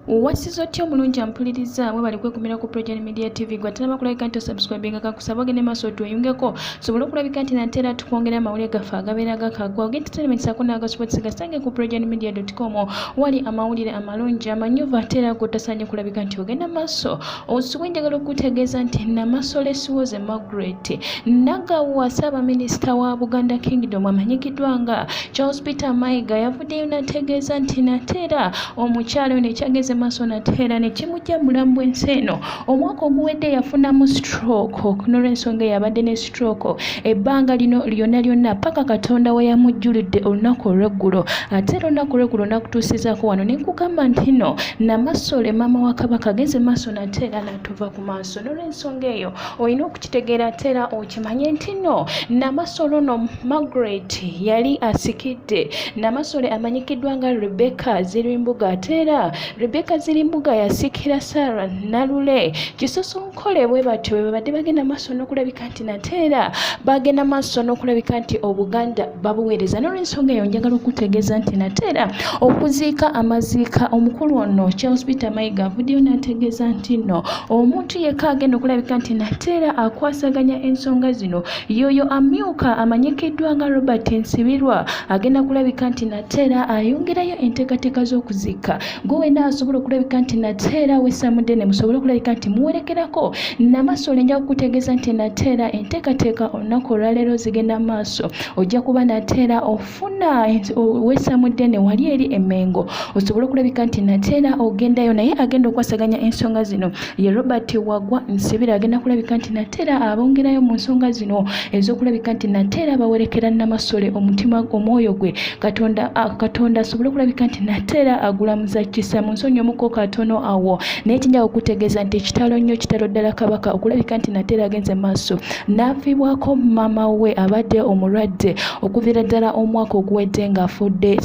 Wasizo otya omulungi ampuliriza mwe bali kwekumira ku Progen Media TV gwatanaba kulabika nti osubscribinga kakusaba ogende maaso otweyungeko sobole okulabika nti nate era tukwongera amawulire gaffe agabeera gakagwa oge entertainment sako n'aga sports gasange ku progenmedia.com wali amawulire amalungi amanyuvu ate era gotasanye kulabika nti ogenda maaso osuwe njagala okutegeeza nti Namasole Siwoze Margaret Nagawa Ssaabaminisita wa Buganda Kingdom amanyikiddwa nga Charles Peter Mayiga yavuddeyo n'ategeeza nti nate era omukyalo ono ekyageze maaso nate era ne kimujja mulamu bw'ensi eno omwaka oguwedde yafunamu stroke n'olw'ensonga yabadde ne stroke ebbanga lino lyonna paka Katonda we yamujjulidde olunaku olw'eggulo ate era olunaku olw'eggulo nakutuusizaako wano ne nkugamba nti no Namasole maama wa Kabaka ageze maaso nate era n'atuva ku maaso n'olw'ensonga eyo olina okukitegeera ate era okimanye nti no Namasole ono Margaret yali asikidde Namasole amanyikiddwa nga Rebecca Zirimbuga ate era Rebecca Zirimbuga yasikira Sarah Nalule Kisosonkole bwe batyo bwe babadde bagenda maaso n'okulabika nti nate era bagenda maaso n'okulabika nti Obuganda babuweereza n'olw'ensonga eyo njagala okutegeeza nti nate era okuziika amaziika omukulu ono Charles Peter Mayiga avuddeyo n'ategeeza nti no omuntu yekka agenda okulabika nti nate era akwasaganya ensonga zino yoyo amyuka amanyikiddwa nga Robert Nsibirwa agenda kulabika nti nate era ayongerayo enteekateeka z'okuziika gwe asobola okulabika nti nate era wessamudde musobole okulabika nti muwerekerako Namasole nja kukutegeeza nti nate era enteekateeka olunaku olwaleero zigenda maaso ojja kuba nate era ofuna wessamudde wali eri Emmengo osobole okulabika nti nate era ogendayo naye agenda okwasaganya ensonga zino ye Robert Wagwa Nsibira agenda kulabika nti nate era abongerayo mu nsonga zino ez'okulabika nti nate era bawerekera Namasole omutima omwoyo gwe Katonda asobole okulabika nti nate era agulamuza kisa mu nsonyi omuko katono awo naye kinja okutegeeza nti ekitalo nnyo kitalo ddala Kabaka okulabika nti nate era agenze maaso n'afiibwako maama we abadde omulwadde okuviira ddala omwaka oguwedde ng'afudde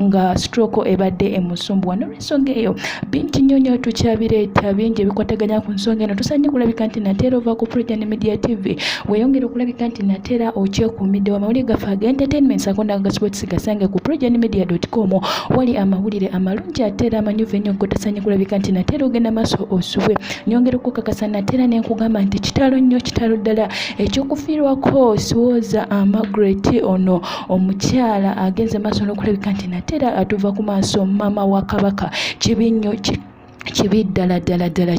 nga stroke ebadde emusumbuwa n'olw'ensonga eyo bingi nnyo tukyabireeta bingi ebikwataganya ku nsonga eno tusaanye kulabika nti nate era ova ku Progen Media TV weeyongera okulabika nti nate era okyekuumidde amawulire gaffe aga entertainment sako n'aga sports gasange ku progenmedia.com wali amawulire amalungi ate era amanyuvu ennyo gotasaanye kulabika nti nate era ogenda maaso osubwe nyongera okukakasa nate era nenkugamba nti kitalo nnyo kitalo ddala ekyokufiirwako Siwoze Margaret ono omukyala agenze maaso n'okulabika nti nate era atuva ku maaso maama wa Kabaka kibi ddala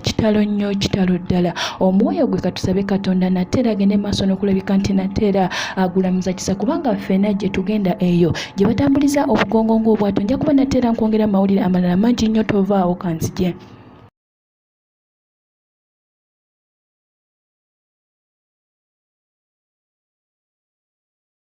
kitalo nnyo kitalo ddala omwoyo gwe katusabe Katonda nate era agende maaso n'okulabika nti nate era agulamuza kisa kubanga ffena gye tugenda eyo gye batambuliza obugongo ng'obwato nja kuba nate era nkwongera amawulire amalala mangi nnyo tovaawo kanzije.